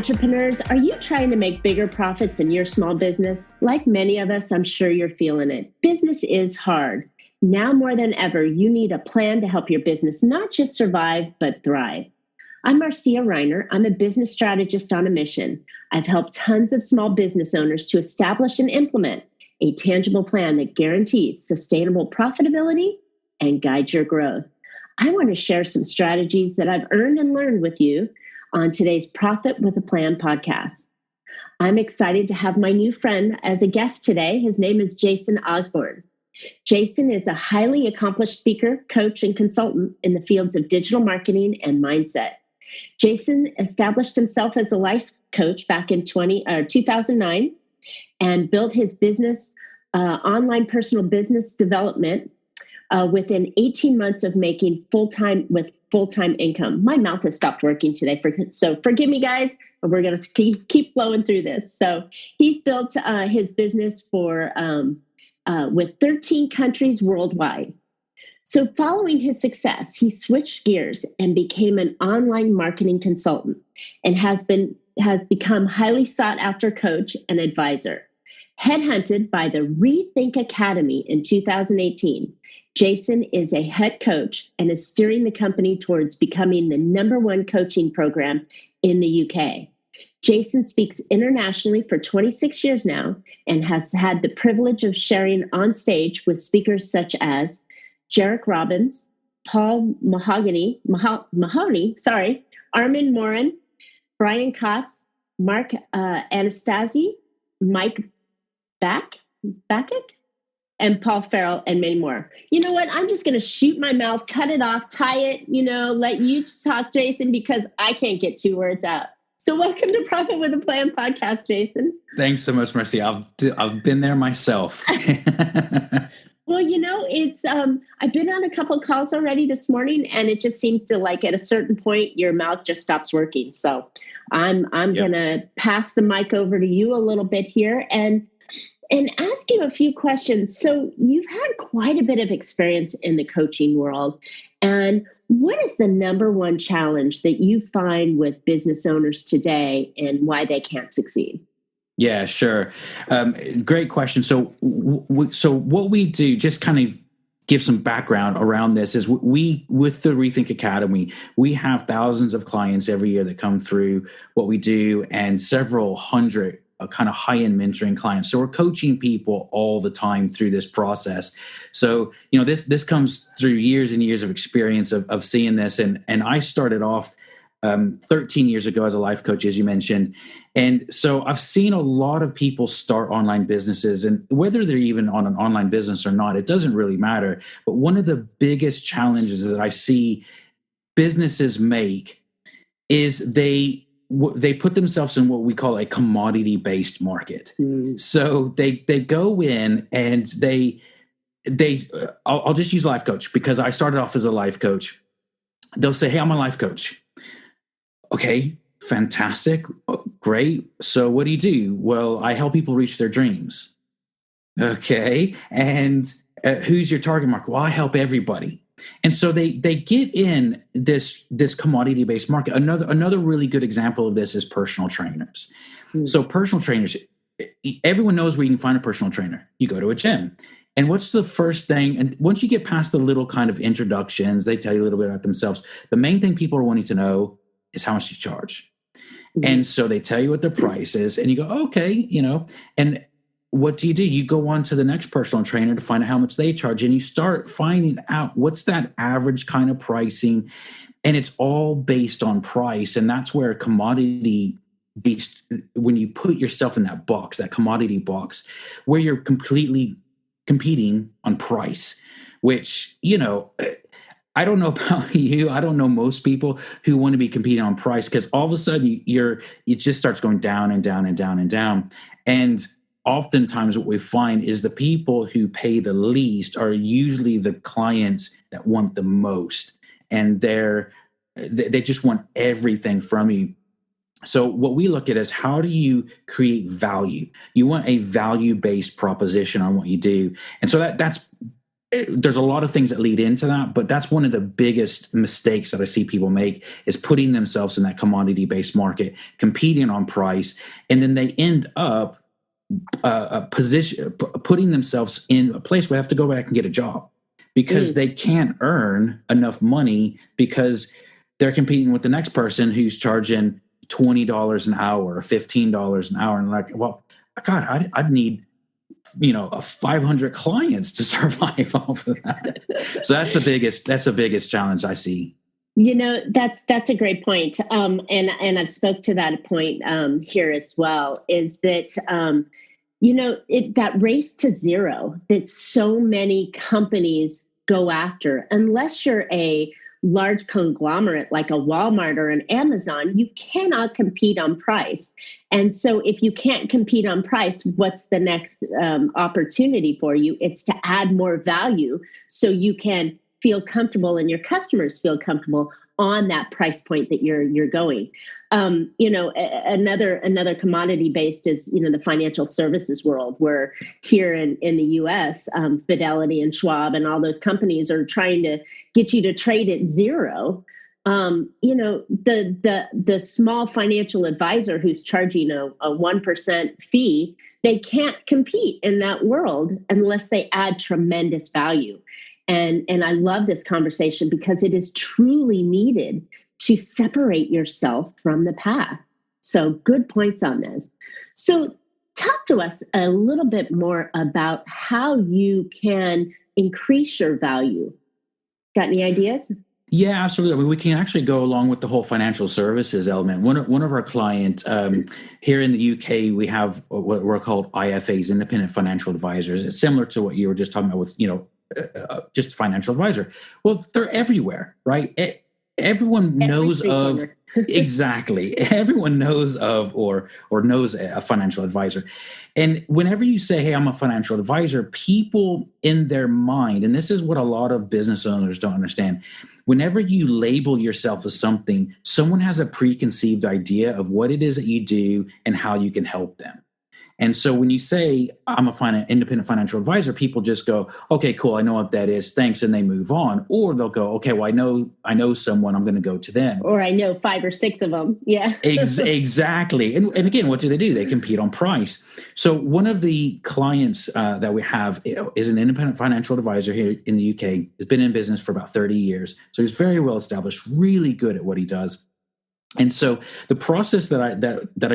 entrepreneurs, are you trying to make bigger profits in your small business? Like many of us, I'm sure you're feeling it. Business is hard. Now more than ever, you need a plan to help your business not just survive, but thrive. I'm Marcia Reiner. I'm a business strategist on a mission. I've helped tons of small business owners to establish and implement a tangible plan that guarantees sustainable profitability and guides your growth. I want to share some strategies that I've earned and learned with you on today's Profit with a Plan podcast. I'm excited to have my new friend as a guest today. His name is Jason Osborn. Jason is a highly accomplished speaker, coach, and consultant in the fields of digital marketing and mindset. Jason established himself as a life coach back in 2009 and built his business, online personal business development within 18 months of making full-time income. My mouth has stopped working today, so forgive me, guys. We're going to keep flowing through this. So he's built his business with 13 countries worldwide. So following his success, he switched gears and became an online marketing consultant and has become highly sought after coach and advisor. Headhunted by the Rethink Academy in 2018, Jason is a head coach and is steering the company towards becoming the #1 coaching program in the UK. Jason speaks internationally for 26 years now and has had the privilege of sharing on stage with speakers such as Jarek Robbins, Paul Mahoney, Armin Morin, Brian Kotz, Mark Anastasi, Mike Backett, and Paul Farrell, and many more. You know what? I'm just going to shoot my mouth, cut it off, tie it, let you talk, Jason, because I can't get 2 words out. So welcome to Profit with a Plan podcast, Jason. Thanks so much, Marcia. I've been there myself. Well, it's I've been on a couple calls already this morning, and it just seems to at a certain point, your mouth just stops working. So I'm going to pass the mic over to you a little bit here and ask you a few questions. So you've had quite a bit of experience in the coaching world. And what is the #1 challenge that you find with business owners today and why they can't succeed? Yeah, sure. Great question. So what we do, just kind of give some background around this, is with the Rethink Academy, we have thousands of clients every year that come through what we do and several hundred kind of high-end mentoring clients. So we're coaching people all the time through this process. So, this comes through years and years of experience of seeing this. And I started off 13 years ago as a life coach, as you mentioned. And so I've seen a lot of people start online businesses, and whether they're even on an online business or not, it doesn't really matter. But one of the biggest challenges that I see businesses make is they put themselves in what we call a commodity-based market. So they go in and I'll just use life coach because I started off as a life coach. They'll say, "Hey, I'm a life coach." Okay, fantastic. Great. So what do you do? Well, I help people reach their dreams. Okay. And who's your target market? Well, I help everybody. And so they get in this commodity-based market. Another really good example of this is personal trainers. So personal trainers, everyone knows where you can find a personal trainer. You go to a gym. And what's the first thing? And once you get past the little kind of introductions, they tell you a little bit about themselves. The main thing people are wanting to know is how much you charge. And so they tell you what the price is, and you go, okay, and what do? You go on to the next personal trainer to find out how much they charge, and you start finding out what's that average kind of pricing, and it's all based on price. And that's where commodity based, when you put yourself in that box, that commodity box, where you're completely competing on price, which, I don't know about you. I don't know most people who want to be competing on price, because all of a sudden it just starts going down and down and down and down. And oftentimes what we find is the people who pay the least are usually the clients that want the most. And they just want everything from you. So what we look at is, how do you create value? You want a value-based proposition on what you do. And so that's there's a lot of things that lead into that, but that's one of the biggest mistakes that I see people make is putting themselves in that commodity-based market, competing on price, and then they end up putting themselves in a place where they have to go back and get a job because they can't earn enough money because they're competing with the next person who's charging $20 an hour or $15 an hour. And like, well, God, I'd need, 500 clients to survive off of that. So that's the biggest challenge I see. That's a great point. And I've spoke to that point here as well, is that, that race to zero that so many companies go after, unless you're a large conglomerate like a Walmart or an Amazon, you cannot compete on price. And so if you can't compete on price, what's the next opportunity for you? It's to add more value so you can feel comfortable and your customers feel comfortable on that price point that you're going. Another commodity based is, the financial services world, where here in the US, Fidelity and Schwab and all those companies are trying to get you to trade at zero. The small financial advisor who's charging a 1% fee, they can't compete in that world unless they add tremendous value. And I love this conversation because it is truly needed to separate yourself from the pack. So good points on this. So talk to us a little bit more about how you can increase your value. Got any ideas? Yeah, absolutely. I mean, we can actually go along with the whole financial services element. One of our clients here in the UK, we have what we're called IFAs, independent financial advisors. It's similar to what you were just talking about with, just financial advisor. Well, they're everywhere, right? Everyone knows of exactly. Everyone knows of or knows a financial advisor. And whenever you say, hey, I'm a financial advisor, people in their mind, and this is what a lot of business owners don't understand, whenever you label yourself as something, someone has a preconceived idea of what it is that you do and how you can help them. And so when you say I'm a independent financial advisor, people just go, okay, cool, I know what that is, thanks, and they move on. Or they'll go, okay, well, I know someone, I'm going to go to them. Or I know 5 or 6 of them. Yeah. Exactly. And again, what do? They compete on price. So one of the clients that we have is an independent financial advisor here in the UK. Has been in business for about 30 years. So he's very well established, really good at what he does. And so the process that I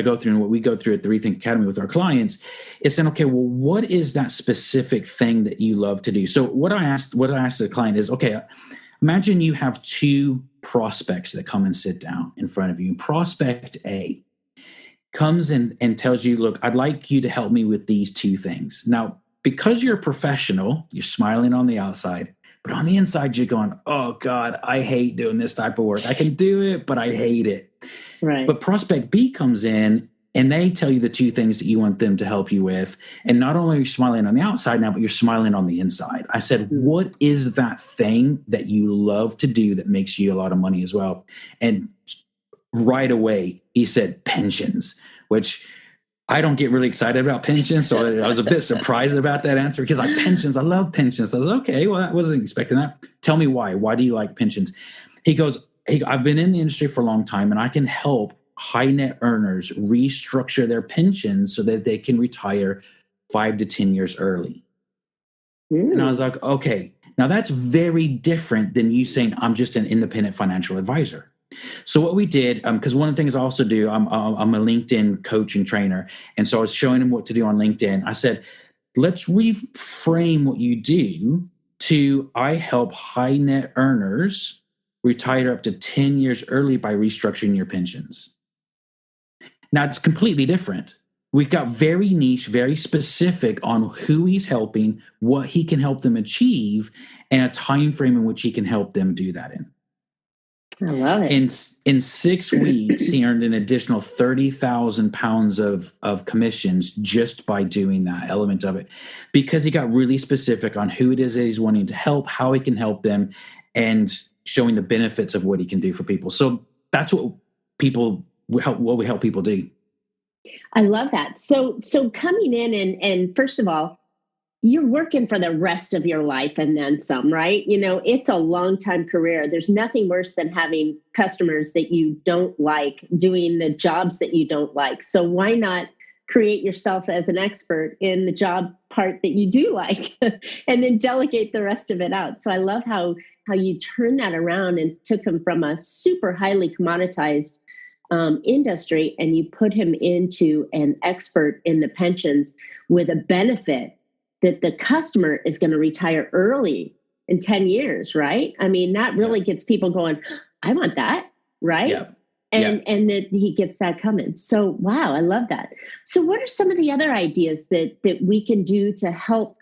go through and what we go through at the Rethink Academy with our clients is saying, okay, well, what is that specific thing that you love to do? So what I asked the client is, okay, imagine you have 2 prospects that come and sit down in front of you. And prospect A comes in and tells you, look, I'd like you to help me with these 2 things. Now, because you're a professional, you're smiling on the outside. But on the inside, you're going, oh, God, I hate doing this type of work. I can do it, but I hate it. Right. But prospect B comes in and they tell you the 2 things that you want them to help you with. And not only are you smiling on the outside now, but you're smiling on the inside. I said, what is that thing that you love to do that makes you a lot of money as well? And right away, he said pensions, which I don't get really excited about pensions, so I was a bit surprised about that answer because I love pensions. I was okay, well, I wasn't expecting that. Tell me why. Why do you like pensions? He goes, hey, I've been in the industry for a long time, and I can help high net earners restructure their pensions so that they can retire 5 to 10 years early. And I was like, okay, now that's very different than you saying I'm just an independent financial advisor. So what we did, because one of the things I also do, I'm a LinkedIn coach and trainer. And so I was showing him what to do on LinkedIn. I said, let's reframe what you do to I help high net earners retire up to 10 years early by restructuring your pensions. Now, it's completely different. We've got very niche, very specific on who he's helping, what he can help them achieve, and a time frame in which he can help them do that in. I love it. In 6 weeks, he earned an additional 30,000 pounds of commissions just by doing that element of it, because he got really specific on who it is that he's wanting to help, how he can help them, and showing the benefits of what he can do for people. So that's what we help people do. I love that. So coming in and first of all, you're working for the rest of your life and then some, right? It's a long time career. There's nothing worse than having customers that you don't like doing the jobs that you don't like. So why not create yourself as an expert in the job part that you do like and then delegate the rest of it out. So I love how you turn that around and took him from a super highly commoditized industry and you put him into an expert in the pensions with a benefit that the customer is going to retire early in 10 years, right? I mean, that really gets people going, I want that, right? Yeah. And that he gets that coming. So, wow, I love that. So what are some of the other ideas that we can do to help,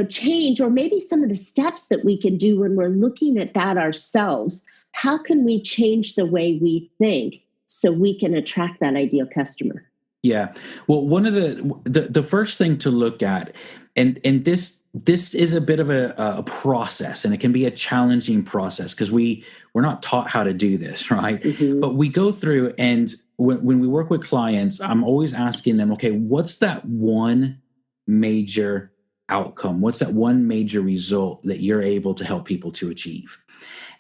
change, or maybe some of the steps that we can do when we're looking at that ourselves? How can we change the way we think so we can attract that ideal customer? Yeah. Well, one of the first thing to look at, and this is a bit of a process, and it can be a challenging process because we're not taught how to do this, right? Mm-hmm. But we go through, and when we work with clients, I'm always asking them, okay, what's that one major outcome? What's that one major result that you're able to help people to achieve?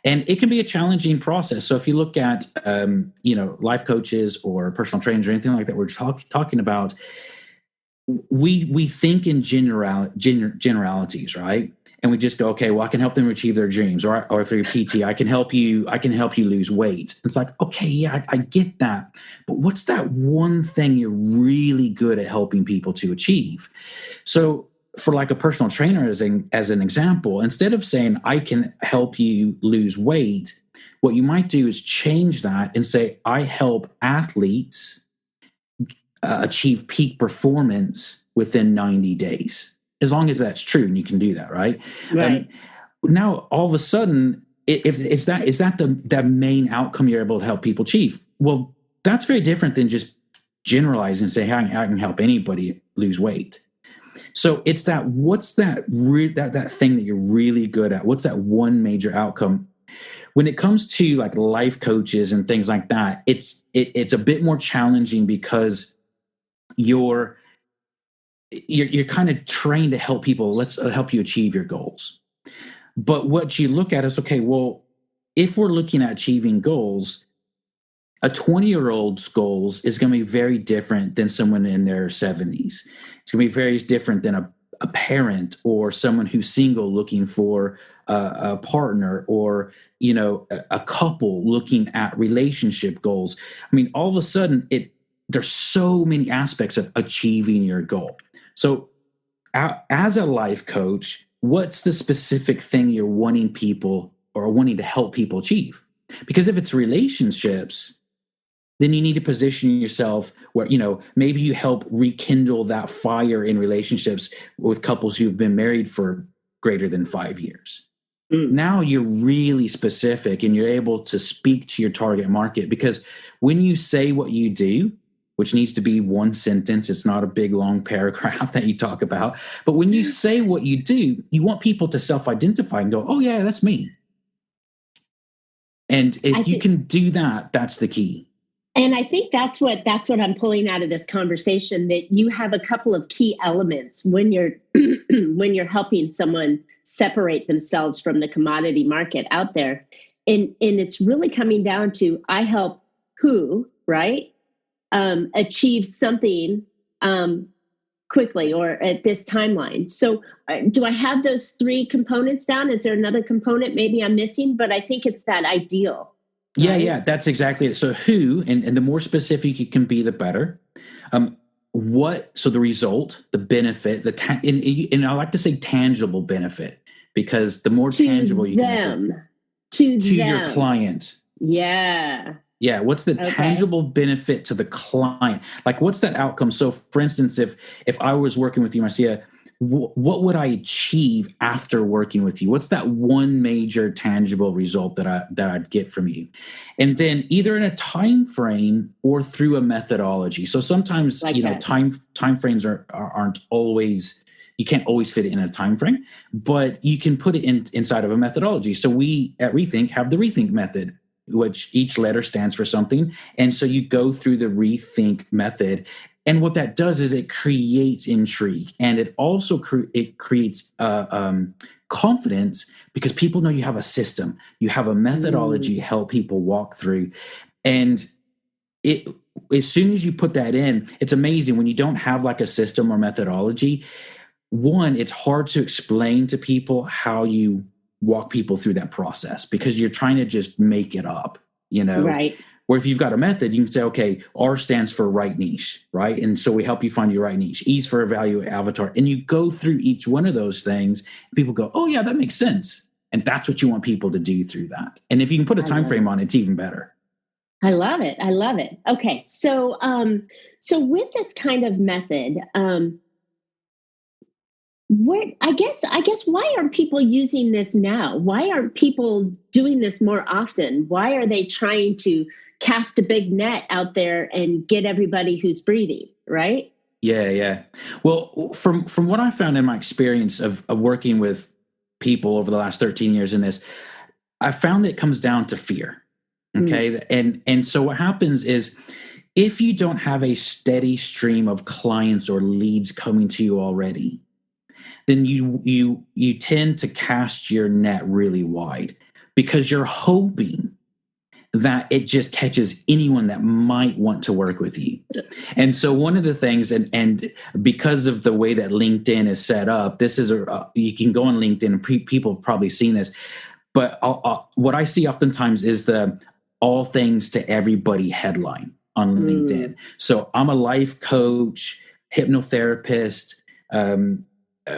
And it can be a challenging process. So if you look at, life coaches or personal trainers or anything like that, we're talking about, we think in generalities, right? And we just go, okay, well, I can help them achieve their dreams, or if you're a PT, I can help you lose weight. It's like, okay, yeah, I get that, but what's that one thing you're really good at helping people to achieve? So for like a personal trainer, as an example, instead of saying, I can help you lose weight, what you might do is change that and say, I help athletes achieve peak performance within 90 days, as long as that's true. And you can do that, right? Right. Now, all of a sudden, is that the main outcome you're able to help people achieve? Well, that's very different than just generalizing and say, hey, I can help anybody lose weight. So it's what's that thing that you're really good at? What's that one major outcome? When it comes to like life coaches and things like that, it's a bit more challenging because you're kind of trained to help people. Let's help you achieve your goals. But what you look at is, okay, well, if we're looking at achieving goals, a 20-year-old's goals is going to be very different than someone in their 70s. It's going to be very different than a parent or someone who's single looking for a partner, or, a couple looking at relationship goals. I mean, all of a sudden, there's so many aspects of achieving your goal. So as a life coach, what's the specific thing you're wanting people or wanting to help people achieve? Because if it's relationships, then you need to position yourself where, maybe you help rekindle that fire in relationships with couples who've been married for greater than 5 years. Now you're really specific and you're able to speak to your target market, because when you say what you do, which needs to be one sentence, it's not a big long paragraph that you talk about, but when you say what you do, you want people to self-identify and go, oh yeah, that's me. And if you can do that, that's the key. And I think that's what I'm pulling out of this conversation, that you have a couple of key elements when you're when you're helping someone separate themselves from the commodity market out there. And it's really coming down to, I help who, right? Achieve something quickly or at this timeline. So do I have those three components down? Is there another component maybe I'm missing? But I think it's that ideal. Right? Yeah, that's exactly it. So who, and the more specific you can be, the better. What, so the result, the benefit, and I like to say tangible benefit, because the more tangible you can to your client. Yeah. Yeah. What's the tangible benefit to the client? Like, what's that outcome? So for instance, if I was working with you, Marcia, what would I achieve after working with you? What's that one major tangible result that I'd get from you? And then either in a time frame or through a methodology. So sometimes, time frames aren't always, you can't always fit it in a time frame, but you can put it inside of a methodology. So we at Rethink have the Rethink method. which each letter stands for something. And so you go through the rethink method. And what that does is it creates intrigue, and it also creates confidence, because people know you have a system, you have a methodology to help people walk through. And as soon as you put that in, it's amazing when you don't have like a system or methodology. One, it's hard to explain to people how you walk people through that process, because you're trying to just make it up, Right. Where if you've got a method, you can say, okay, R stands for right niche, right? And so we help you find your right niche. E's for value avatar. And you go through each one of those things. People go, oh yeah, that makes sense. And that's what you want people to do through that. And if you can put a time frame on it, it's even better. I love it. I love it. Okay. So, so with this kind of method, I guess why aren't people using this now? Why aren't people doing this more often? Why are they trying to cast a big net out there and get everybody who's breathing, right? Yeah. Well, from what I found in my experience of working with people over the last 13 years in this, I found that it comes down to fear. Okay. And so what happens is, if you don't have a steady stream of clients or leads coming to you already, then you tend to cast your net really wide, because you're hoping that it just catches anyone that might want to work with you. And so one of the things, and because of the way that LinkedIn is set up, this is you can go on LinkedIn, and people have probably seen this, but what I see oftentimes is the all things to everybody headline on LinkedIn. So I'm a life coach, hypnotherapist,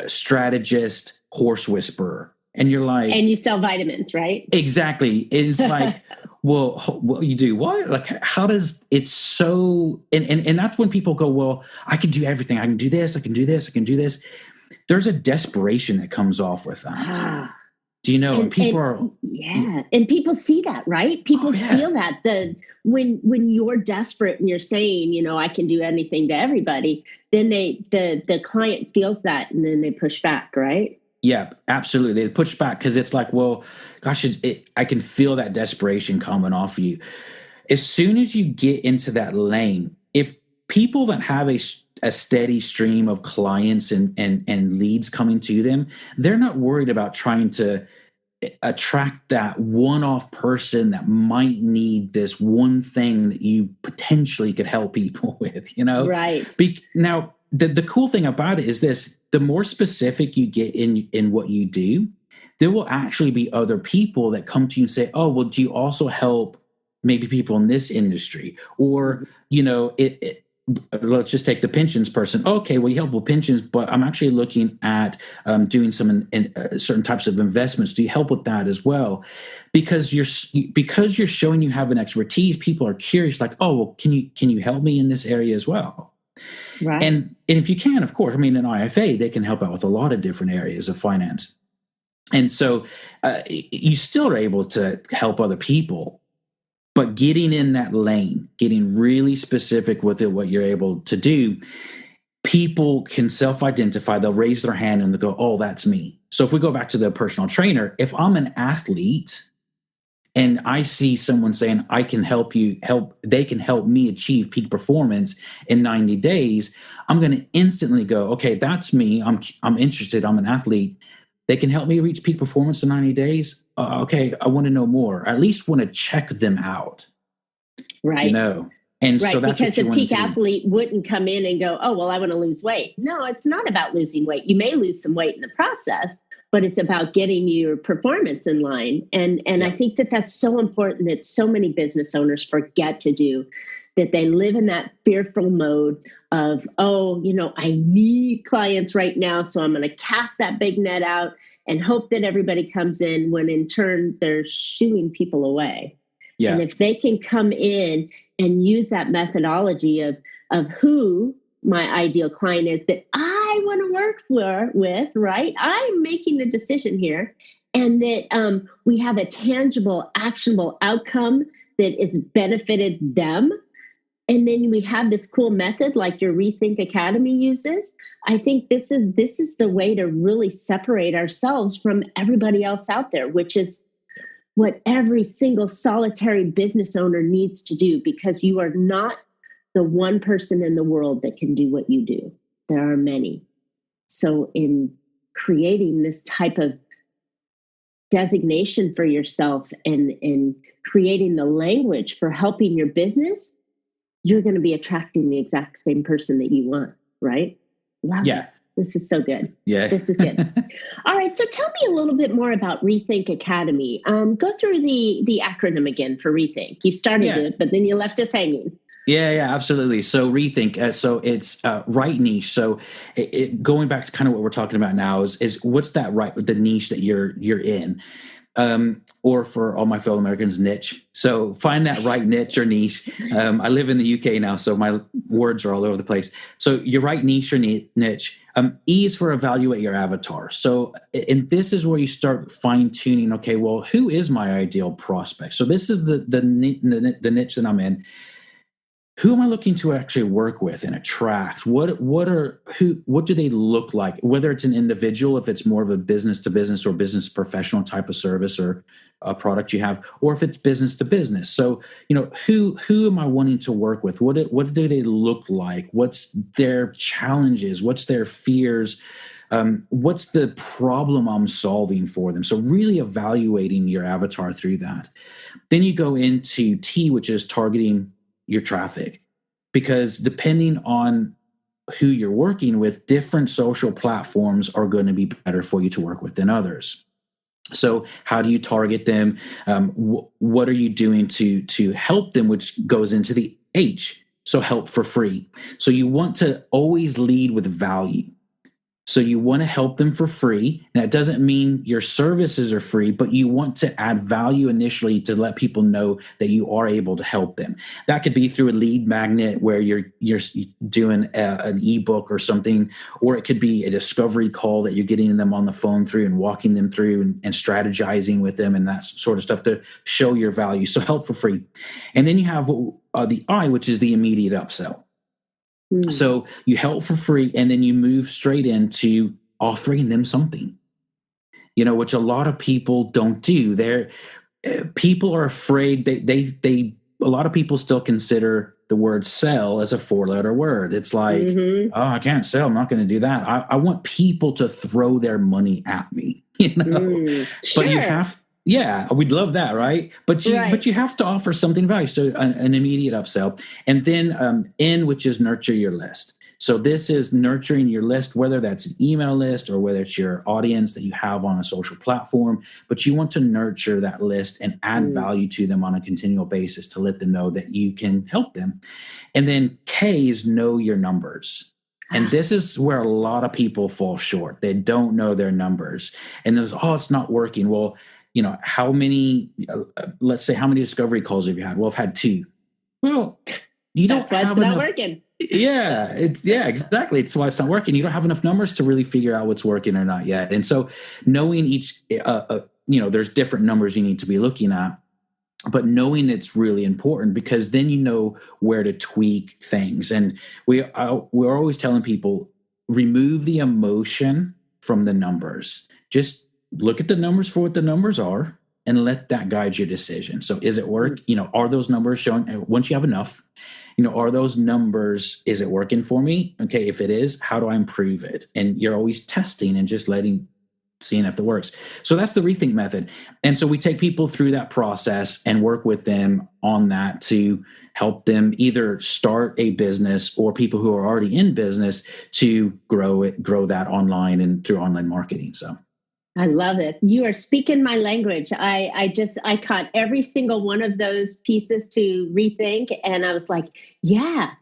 strategist, horse whisperer. And you're like, and you sell vitamins, right? Exactly. It's like, well, you do what? Like, how does it's so, and that's when people go, well, I can do everything. I can do this. I can do this. I can do this. There's a desperation that comes off with that. Do you know? And people are, and people see that, right? People feel that when you're desperate and you're saying, I can do anything to everybody, then the client feels that, and then they push back, right? Yeah, absolutely. They push back because it's like, well, gosh, I can feel that desperation coming off of you. As soon as you get into that lane, if people that have a steady stream of clients and leads coming to them, they're not worried about trying to attract that one-off person that might need this one thing that you potentially could help people with, Right. Now, the cool thing about it is this: the more specific you get in what you do, there will actually be other people that come to you and say, oh, well, do you also help maybe people in this industry? Or, let's just take the pensions person. Okay, well, you help with pensions, but I'm actually looking at doing some certain types of investments. Do you help with that as well? Because you're showing you have an expertise, people are curious, like, oh, well, can you help me in this area as well? Right. And if you can, of course, I mean, an IFA, they can help out with a lot of different areas of finance. And so you still are able to help other people, but getting in that lane, getting really specific with it, what you're able to do, people can self-identify. They'll raise their hand and they'll go, oh, that's me. So if we go back to the personal trainer, if I'm an athlete and I see someone saying, I can help they can help me achieve peak performance in 90 days, I'm going to instantly go, okay, that's me. I'm interested. I'm an athlete. They can help me reach peak performance in 90 days. Okay, I want to know more. I at least want to check them out. Right. And right, so that's because what you a peak athlete wouldn't come in and go, oh, well, I want to lose weight. No, it's not about losing weight. You may lose some weight in the process, but it's about getting your performance in line. And I think that's so important that so many business owners forget to do, that they live in that fearful mode of, oh, I need clients right now, so I'm going to cast that big net out and hope that everybody comes in, when in turn they're shooing people away. Yeah. And if they can come in and use that methodology of who my ideal client is that I want to work with, right? I'm making the decision here, and that we have a tangible, actionable outcome that is benefited them. And then we have this cool method like your Rethink Academy uses. I think this is the way to really separate ourselves from everybody else out there, which is what every single solitary business owner needs to do, because you are not the one person in the world that can do what you do. There are many. So in creating this type of designation for yourself and creating the language for helping your business, you're going to be attracting the exact same person that you want, right? Love this. This is so good. Yeah. This is good. All right. So tell me a little bit more about Rethink Academy. Go through the acronym again for Rethink. You started it, but then you left us hanging. Yeah, absolutely. So Rethink, so it's right niche. So going back to kind of what we're talking about now is what's that right with the niche that you're in, or for all my fellow Americans, niche. So find that right niche or niche. I live in the UK now, so my words are all over the place. So your right niche or niche. E is for evaluate your avatar. So, and this is where you start fine tuning. Okay, well, who is my ideal prospect? So this is the niche that I'm in. Who am I looking to actually work with and attract? What do they look like? Whether it's an individual, if it's more of a business to business or business professional type of service or a product you have, or if it's business to business. So, who am I wanting to work with? What do they look like? What's their challenges? What's their fears? What's the problem I'm solving for them? So really evaluating your avatar through that. Then you go into T, which is targeting your traffic, because depending on who you're working with, different social platforms are going to be better for you to work with than others. So how do you target them? What are you doing to help them, which goes into the H, so help for free. So you want to always lead with value. So you want to help them for free. And that doesn't mean your services are free, but you want to add value initially to let people know that you are able to help them. That could be through a lead magnet where you're doing an ebook or something, or it could be a discovery call that you're getting them on the phone through and walking them through and strategizing with them and that sort of stuff to show your value. So help for free. And then you have the I, which is the immediate upsell. So you help for free, and then you move straight into offering them something, which a lot of people don't do. People are afraid. A lot of people still consider the word sell as a 4-letter word. It's like, oh, I can't sell. I'm not going to do that. I want people to throw their money at me, Sure. But you have. Yeah, we'd love that, right? But you have to offer something of value. So an immediate upsell. And then N, which is nurture your list. So this is nurturing your list, whether that's an email list or whether it's your audience that you have on a social platform. But you want to nurture that list and add value to them on a continual basis to let them know that you can help them. And then K is know your numbers. And this is where a lot of people fall short. They don't know their numbers. And there's, it's not working. Well, how many, let's say, how many discovery calls have you had? Well, I've had 2. Well, you don't have enough. That's not working. Yeah, exactly. It's why it's not working. You don't have enough numbers to really figure out what's working or not yet. And so knowing each, there's different numbers you need to be looking at, but knowing it's really important because then you know where to tweak things. And we're always telling people, remove the emotion from the numbers. Just look at the numbers for what the numbers are and let that guide your decision. So is it work? Are those numbers showing, once you have enough, are those numbers, is it working for me? Okay. If it is, how do I improve it? And you're always testing and just seeing if it works. So that's the Rethink method. And so we take people through that process and work with them on that to help them either start a business or people who are already in business to grow that online and through online marketing. So I love it. You are speaking my language. I caught every single one of those pieces to Rethink. And I was like, yes,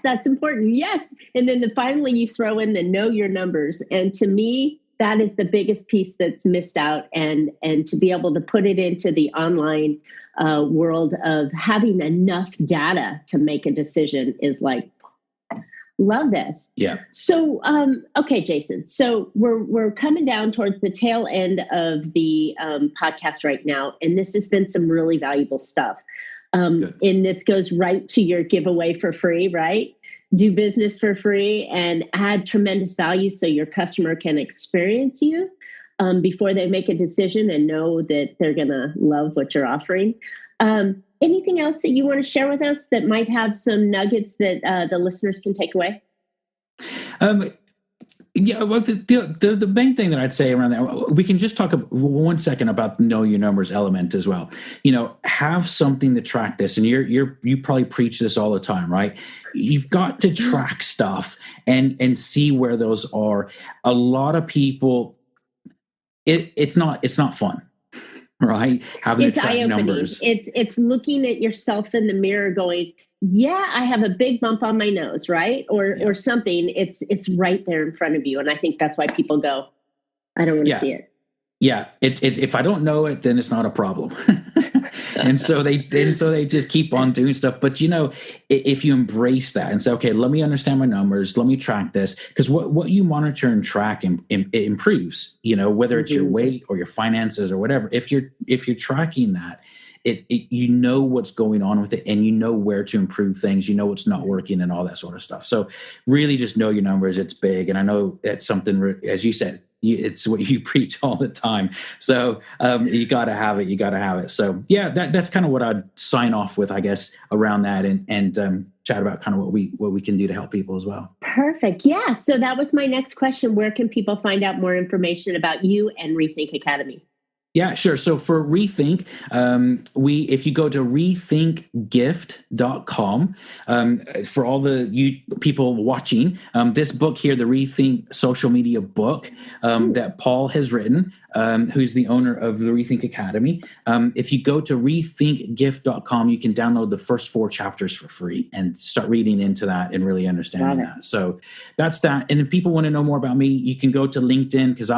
that's important. Yes. And then finally you throw in the know your numbers. And to me, that is the biggest piece that's missed out. And to be able to put it into the online world of having enough data to make a decision is like, love this. Yeah. So, okay, Jason. So we're coming down towards the tail end of the podcast right now, and this has been some really valuable stuff. And this goes right to your giveaway for free, right? Do business for free and add tremendous value so your customer can experience you. before they make a decision and know that they're going to love what you're offering. Anything else that you want to share with us that might have some nuggets that the listeners can take away? Yeah, well, the main thing that I'd say around that, we can just talk 1 second about the know your numbers element as well. Have something to track this, and you probably preach this all the time, right? You've got to track stuff and see where those are. A lot of people, it's not fun, right? Having to track numbers. It's looking at yourself in the mirror, going, yeah, I have a big bump on my nose, right? Or something. It's right there in front of you. And I think that's why people go, I don't want to see it. Yeah. It's if I don't know it, then it's not a problem. and so they just keep on doing stuff. But if you embrace that and say, okay, let me understand my numbers, let me track this, because what you monitor and track it improves, whether it's your weight or your finances or whatever. If you're tracking that, you know what's going on with it, and you know where to improve things, what's not working and all that sort of stuff. So really just know your numbers. It's big. And I know that's something, as you said, it's what you preach all the time. So you got to have it. So yeah, that's kind of what I'd sign off with, I guess, around that, and chat about kind of what we can do to help people as well. Perfect. Yeah. So that was my next question. Where can people find out more information about you and Rethink Academy? Yeah, sure. So for Rethink, if you go to rethinkgift.com, for all the people watching, this book here, the Rethink social media book that Paul has written, who's the owner of the Rethink Academy. If you go to rethinkgift.com, you can download the first 4 chapters for free and start reading into that and really understanding that. So that's that. And if people want to know more about me, you can go to LinkedIn, because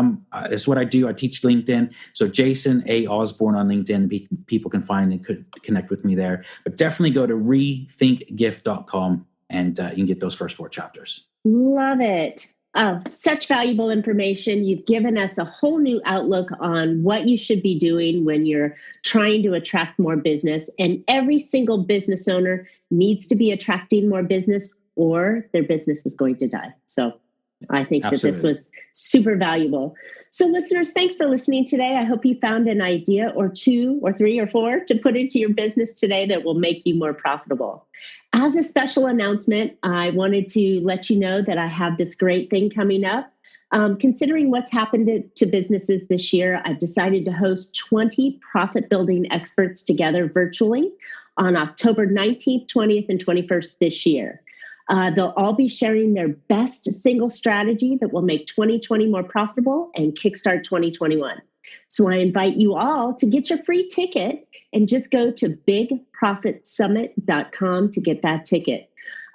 it's what I do. I teach LinkedIn. So Jason A. Osborn on LinkedIn, people can find and could connect with me there. But definitely go to rethinkgift.com and you can get those first 4 chapters. Love it. Oh, such valuable information. You've given us a whole new outlook on what you should be doing when you're trying to attract more business. And every single business owner needs to be attracting more business, or their business is going to die. So I think that this was super valuable. So listeners, thanks for listening today. I hope you found an idea or 2 or 3 or 4 to put into your business today that will make you more profitable. As a special announcement, I wanted to let you know that I have this great thing coming up. Considering what's happened to businesses this year, I've decided to host 20 profit-building experts together virtually on October 19th, 20th, and 21st this year. They'll all be sharing their best single strategy that will make 2020 more profitable and kickstart 2021. So I invite you all to get your free ticket and just go to bigprofitsummit.com to get that ticket.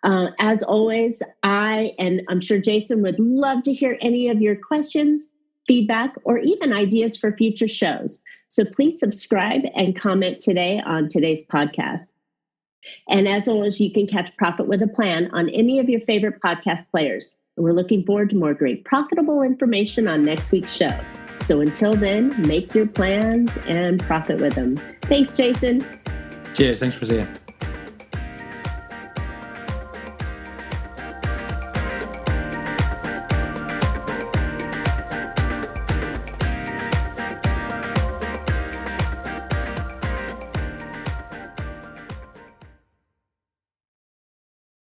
As always, I'm sure Jason would love to hear any of your questions, feedback, or even ideas for future shows. So please subscribe and comment today on today's podcast. And as always, you can catch Profit with a Plan on any of your favorite podcast players. We're looking forward to more great profitable information on next week's show. So until then, make your plans and profit with them. Thanks, Jason. Cheers. Thanks, Priscilla.